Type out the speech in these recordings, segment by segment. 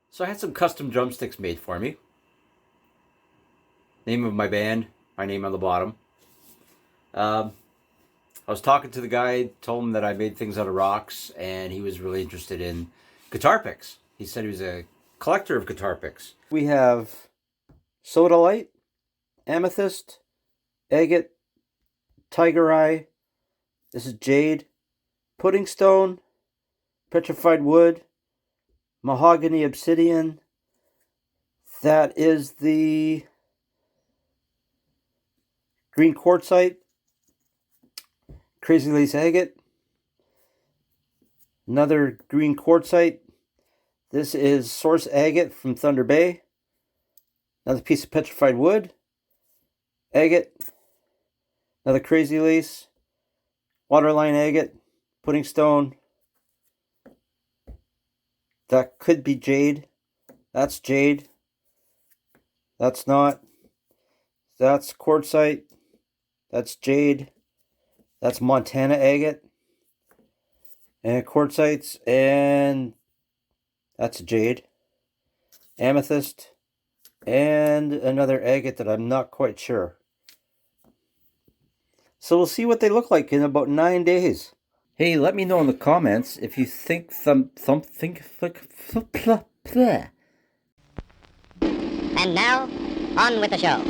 So I had some custom drumsticks made for me. Name of my band, my name on the bottom. Um, I was talking to the guy, told him that I made things out of rocks, and he was really interested in guitar picks. He said he was a collector of guitar picks. We have sodalite, amethyst, agate, tiger eye. This is jade, pudding stone, petrified wood, mahogany obsidian. That is the green quartzite, crazy lace agate, another green quartzite. This is source agate from Thunder Bay. Another piece of petrified wood, agate, another crazy lace, waterline agate, pudding stone. That could be jade. That's jade. That's not. That's quartzite. That's jade. That's Montana agate. And quartzites. And that's jade. Amethyst. And another agate that I'm not quite sure. So we'll see what they look like in about 9 days. Hey, let me know in the comments if you think And now, on with the show.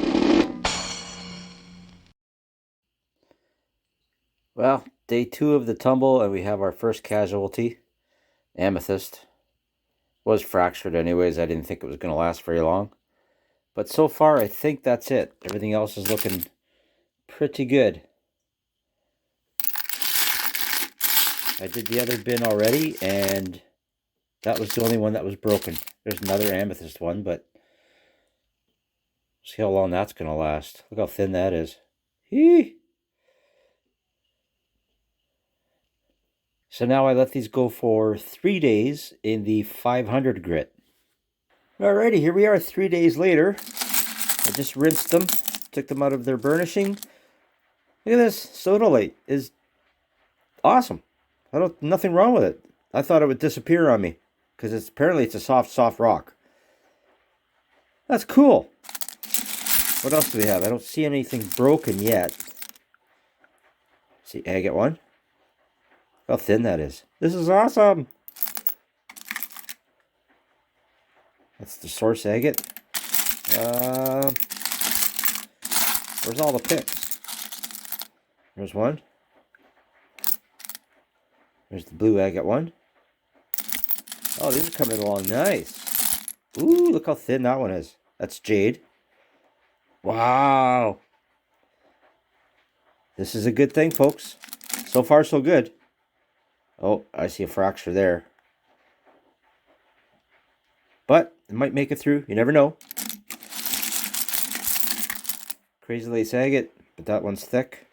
Well, day 2 of the tumble, and we have our first casualty. Amethyst. Was fractured anyways. I didn't think it was going to last very long. But so far, I think that's it. Everything else is looking pretty good. I did the other bin already, and that was the only one that was broken. There's another amethyst one, but see how long that's going to last. Look how thin that is. Hee! So now I let these go for 3 days in the 500 grit. Alrighty, here we are 3 days later. I just rinsed them, took them out of their burnishing. Look at this, sodalite is awesome. Nothing wrong with it. I thought it would disappear on me because apparently it's a soft rock. That's cool. What else do we have? I don't see anything broken yet. See, agate one. How thin that is. This is awesome. That's the source agate. Where's all the picks? There's one. There's the blue agate one. Oh, these are coming along nice. Ooh, look how thin that one is. That's jade. Wow. This is a good thing, folks. So far, so good. Oh, I see a fracture there. But it might make it through. You never know. Crazy lace agate, but that one's thick.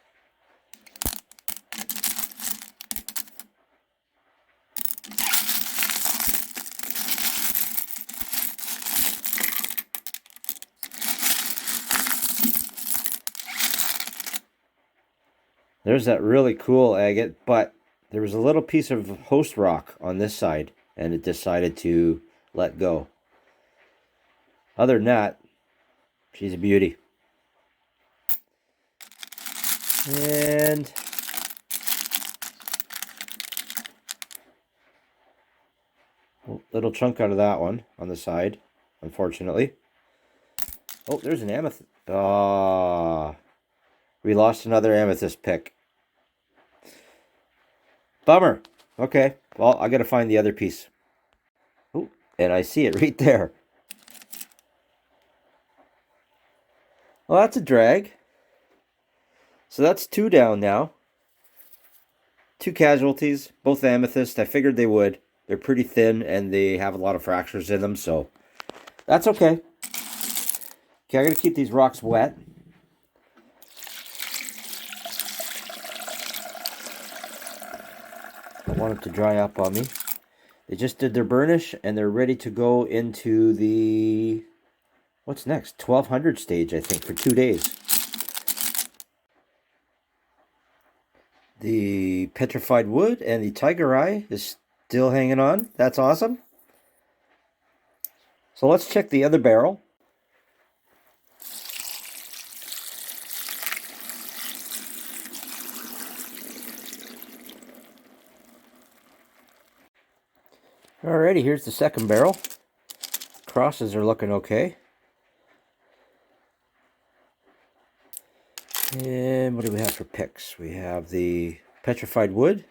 There's that really cool agate, but there was a little piece of host rock on this side, and it decided to let go. Other than that, she's a beauty. And a little chunk out of that one on the side, unfortunately. Oh, there's an amethyst. Ah, we lost another amethyst pick. Bummer. Okay, well, I gotta find the other piece. Oh, and I see it right there. Well, that's a drag. So that's 2 down now. 2 casualties, both amethyst. I figured they would. They're pretty thin and they have a lot of fractures in them, so that's okay. Okay, I gotta keep these rocks wet. I don't want them to dry up on me. They just did their burnish and they're ready to go into the, what's next? 1200 stage, I think, for 2 days. The petrified wood and the tiger eye is still hanging on. That's awesome. So let's check the other barrel. Alrighty, here's the second barrel. Crosses are looking okay. And what do we have for Pics? We have the petrified wood.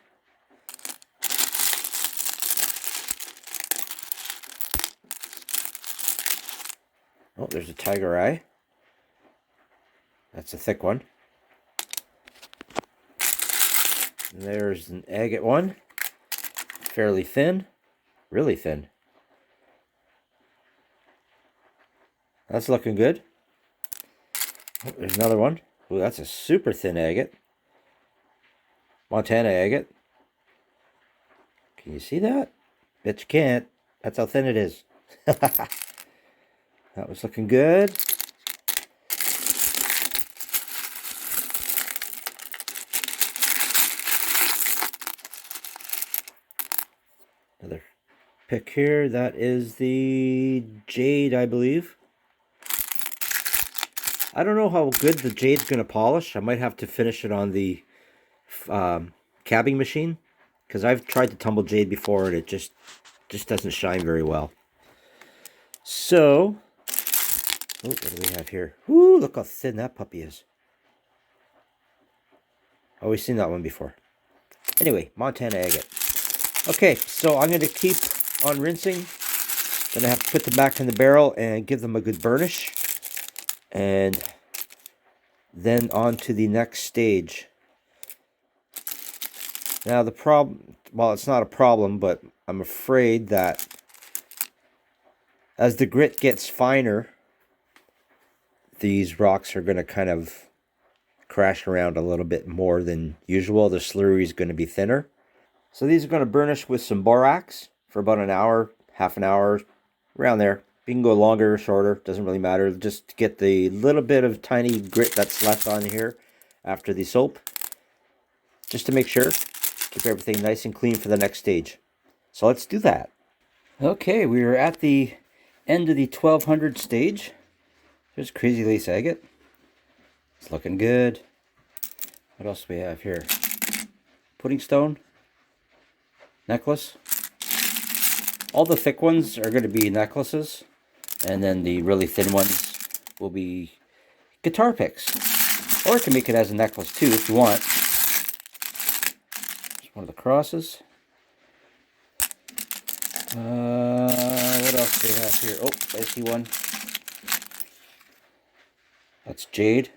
Oh, there's a tiger eye. That's a thick one. And there's an agate one. Fairly thin. Really thin. That's looking good. Oh, there's another one. Oh, that's a super thin agate. Montana agate. Can you see that? Bet you can't. That's how thin it is. That was looking good. Another pick here. That is the jade, I believe. I don't know how good the jade's going to polish. I might have to finish it on the cabbing machine, because I've tried to tumble jade before and it just doesn't shine very well. So, oh, what do we have here? Woo, look how thin that puppy is. Always seen that one before. Anyway, Montana agate. Okay, so I'm going to keep on rinsing. Then I have to put them back in the barrel and give them a good burnish. And then on to the next stage. Now the problem, well, it's not a problem, but I'm afraid that as the grit gets finer, these rocks are going to kind of crash around a little bit more than usual. The slurry is going to be thinner. So these are going to burnish with some borax for about an hour, half an hour, around there. You can go longer or shorter, doesn't really matter. Just to get the little bit of tiny grit that's left on here after the soap. Just to make sure, keep everything nice and clean for the next stage. So let's do that. Okay, we are at the end of the 1200 stage. There's Crazy Lace Agate. It's looking good. What else do we have here? Pudding stone. Necklace. All the thick ones are going to be necklaces. And then the really thin ones will be guitar picks. Or you can make it as a necklace too if you want. There's one of the crosses. What else do we have here? Oh, I see one. That's jade.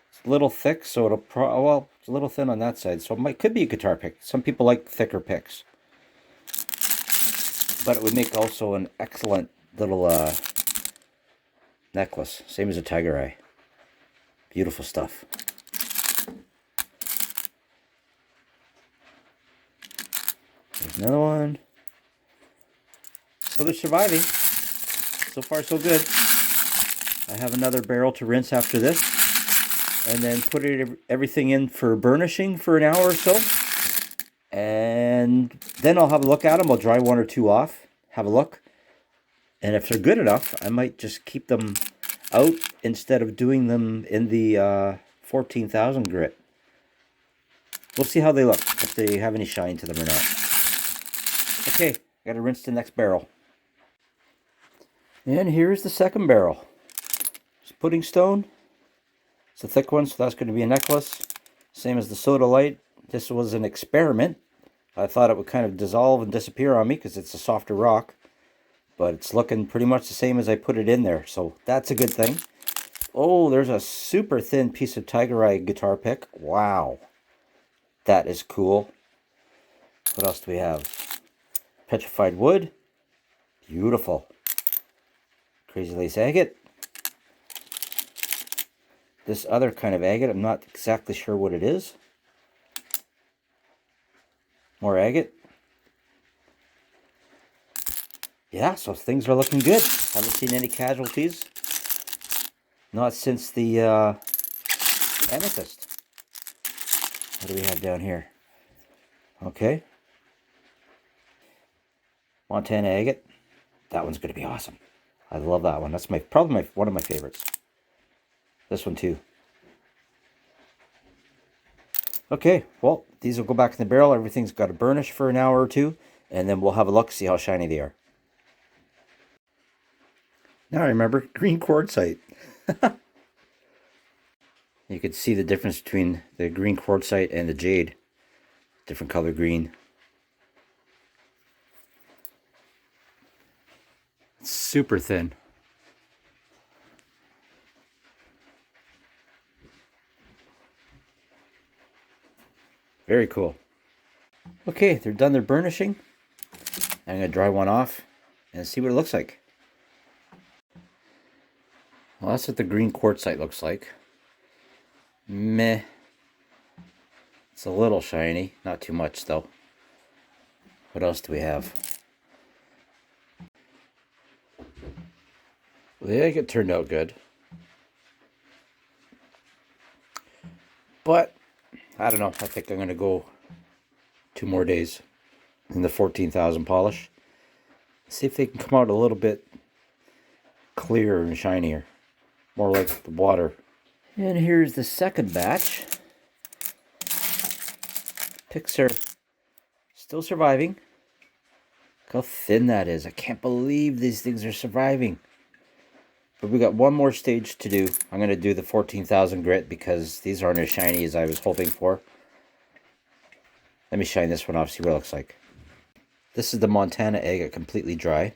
It's a little thick, so it'll well, it's a little thin on that side, so it could be a guitar pick. Some people like thicker picks. But it would make also an excellent little necklace. Same as a tiger eye. Beautiful stuff. There's another one. So they're surviving. So far, so good. I have another barrel to rinse after this. And then put everything in for burnishing for an hour or so. And then I'll have a look at them. I'll dry one or two off. Have a look. And if they're good enough, I might just keep them out instead of doing them in the 14,000 grit. We'll see how they look, if they have any shine to them or not. Okay, got to rinse the next barrel. And here's the second barrel. It's pudding stone. It's a thick one, so that's going to be a necklace. Same as the soda light. This was an experiment. I thought it would kind of dissolve and disappear on me because it's a softer rock. But it's looking pretty much the same as I put it in there. So that's a good thing. Oh, there's a super thin piece of tiger eye guitar pick. Wow. That is cool. What else do we have? Petrified wood. Beautiful. Crazy Lace Agate. This other kind of agate, I'm not exactly sure what it is. More agate. Yeah, so things are looking good. Haven't seen any casualties. Not since the amethyst. What do we have down here? Okay. Montana agate. That one's going to be awesome. I love that one. That's probably one of my favorites. This one too. Okay, well, these will go back in the barrel. Everything's got to burnish for an hour or two, and then we'll have a look, see how shiny they are. Now I remember green quartzite. You can see the difference between the green quartzite and the jade. Different color green. It's super thin. Very cool. Okay, they're done their burnishing. I'm going to dry one off and see what it looks like. Well, that's what the green quartzite looks like. Meh. It's a little shiny, not too much though. What else do we have? Well, the agate turned out good. But, I don't know, I think I'm going to go 2 more days in the 14,000 polish. See if they can come out a little bit clearer and shinier. More like the water. And here's the second batch. Pics are still surviving. Look how thin that is. I can't believe these things are surviving. But we got one more stage to do. I'm going to do the 14,000 grit because these aren't as shiny as I was hoping for. Let me shine this one off, see what it looks like. This is the Montana agate, completely dry.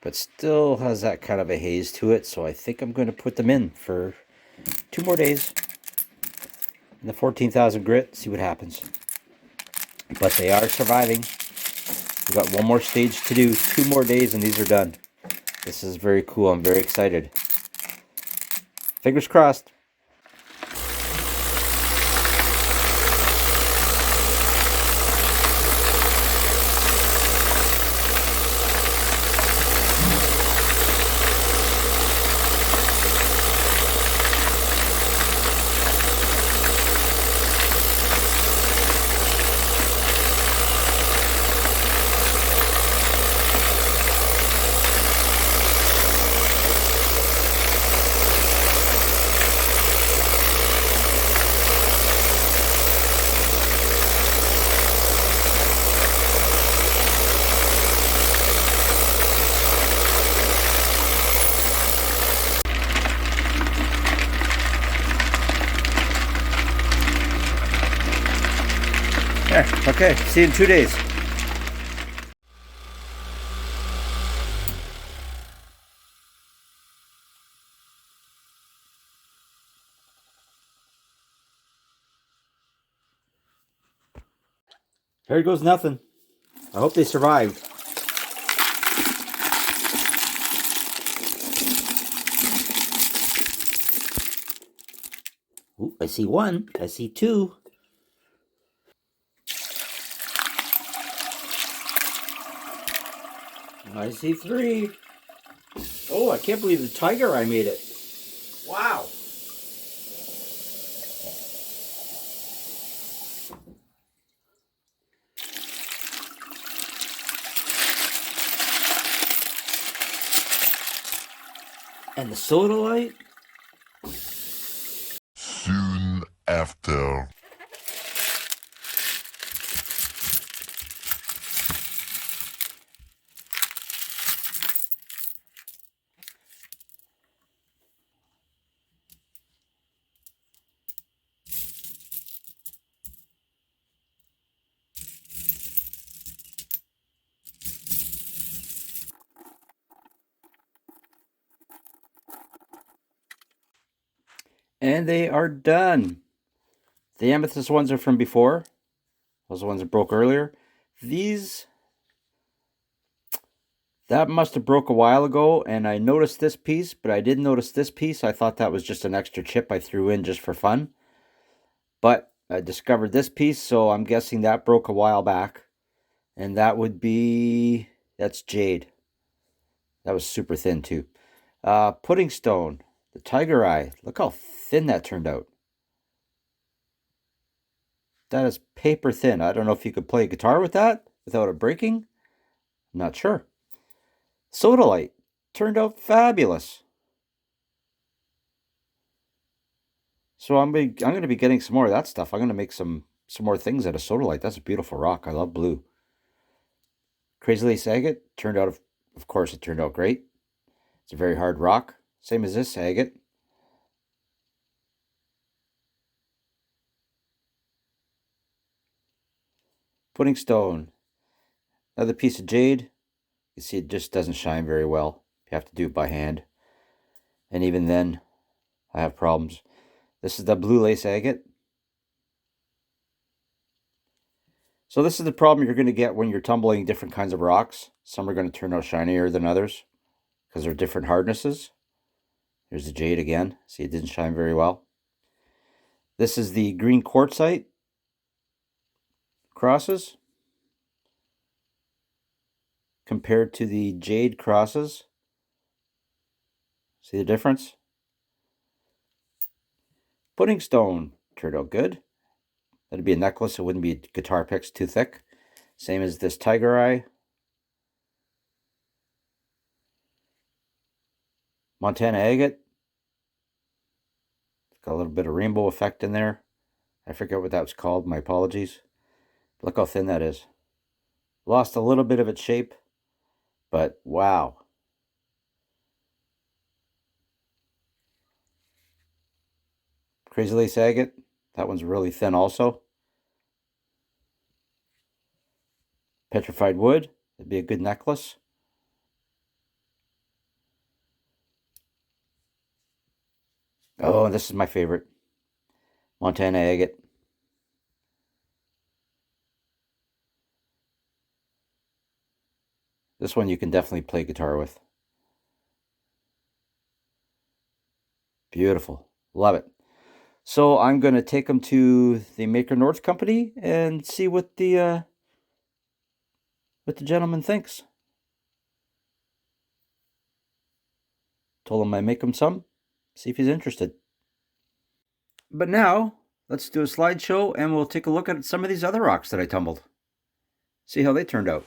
But still has that kind of a haze to it, so I think I'm going to put them in for 2 more days. In the 14,000 grit, see what happens. But they are surviving. We've got one more stage to do, 2 more days, and these are done. This is very cool. I'm very excited. Fingers crossed. Okay, see you in 2 days. There goes nothing. I hope they survived. Ooh, I see 1. I see 2. I see 3. Oh, I can't believe the tiger eye made it. Wow. And the sodalite? Soon after. And they are done. The amethyst ones are from before. Those ones that broke earlier. These, that must have broke a while ago, and I noticed this piece, but I didn't notice this piece. I thought that was just an extra chip I threw in just for fun. But I discovered this piece, so I'm guessing that broke a while back. And that would be, that's jade. That was super thin too. Pudding stone, the tiger eye. Look how thin that turned out. That is paper thin. I don't know if you could play guitar with that without it breaking. I'm not sure. Sodalite turned out fabulous. So I'm going to be getting some more of that stuff. I'm going to make some more things out of sodalite. That's a beautiful rock. I love blue. Crazy Lace agate turned out, of course, it turned out great. It's a very hard rock. Same as this agate. Pudding stone. Another piece of jade. You see it just doesn't shine very well. You have to do it by hand. And even then, I have problems. This is the blue lace agate. So this is the problem you're going to get when you're tumbling different kinds of rocks. Some are going to turn out shinier than others because they're different hardnesses. Here's the jade again. See, it didn't shine very well. This is the green quartzite crosses compared to the jade crosses. See the difference? Pudding stone turned out good. That'd be a necklace. It wouldn't be guitar picks too thick. Same as this tiger eye. Montana agate. It's got a little bit of rainbow effect in there. I forget what that was called. My apologies. Look how thin that is. Lost a little bit of its shape, but wow. Crazy Lace agate. That one's really thin also. Petrified wood. It'd be a good necklace. Oh, this is my favorite. Montana agate. This one you can definitely play guitar with. Beautiful. Love it. So I'm going to take them to the Maker North Company and see what the gentleman thinks. Told him I make him some. See if he's interested. But now, let's do a slideshow and we'll take a look at some of these other rocks that I tumbled. See how they turned out.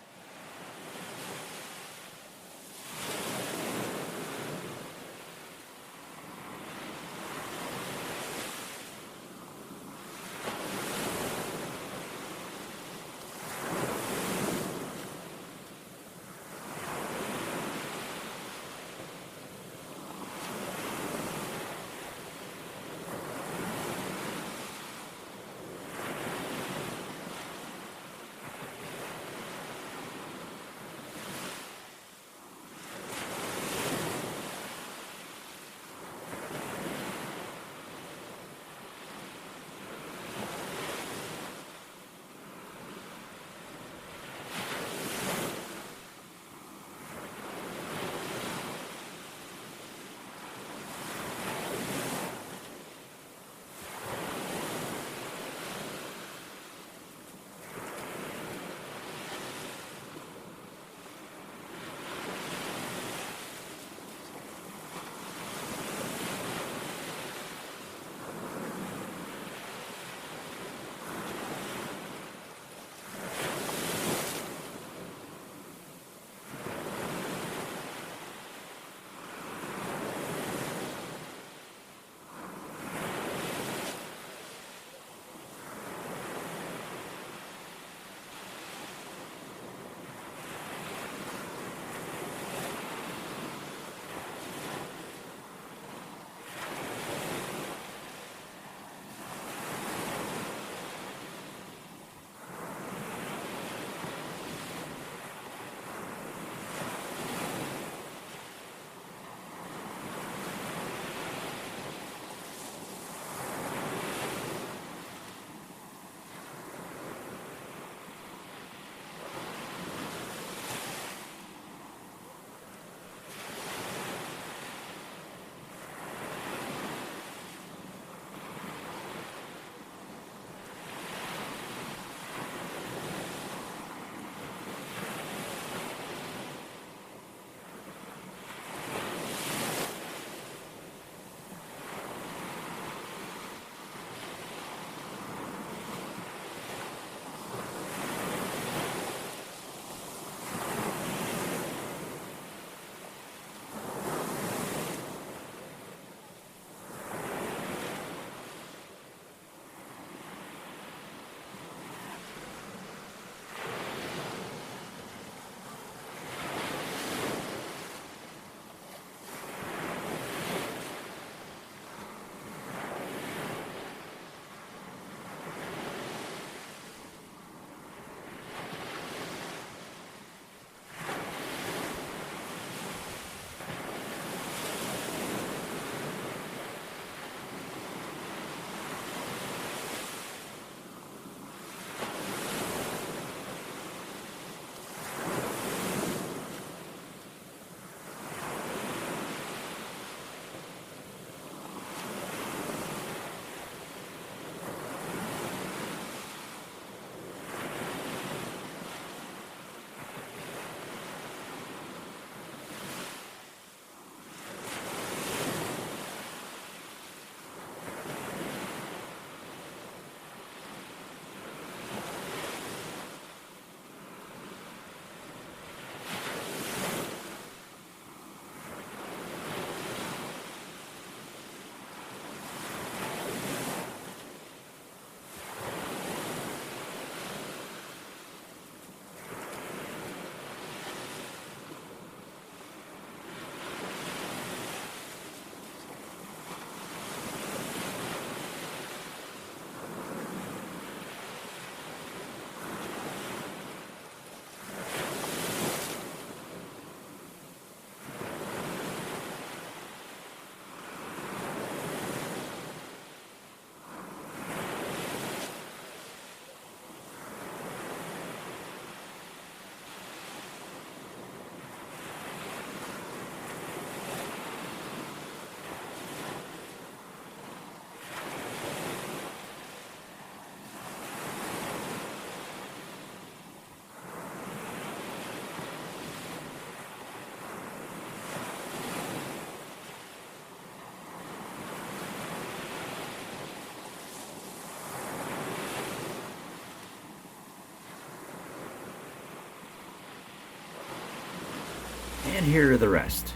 And here are the rest.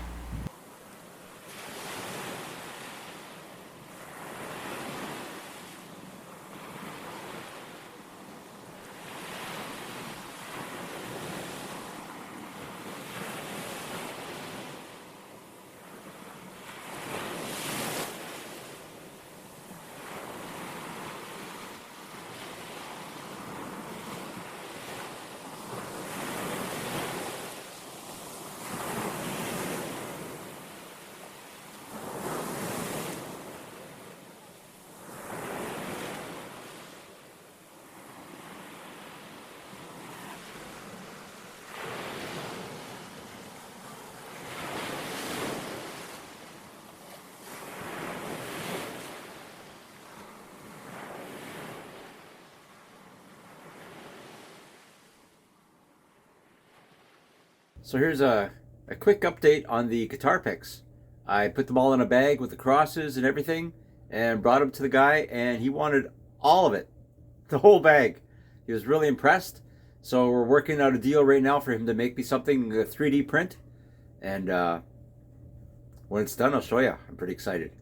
So here's a quick update on the guitar picks. I put them all in a bag with the crosses and everything and brought them to the guy, and he wanted all of it, the whole bag. He was really impressed. So we're working out a deal right now for him to make me something, a 3D print. And when it's done, I'll show you. I'm pretty excited.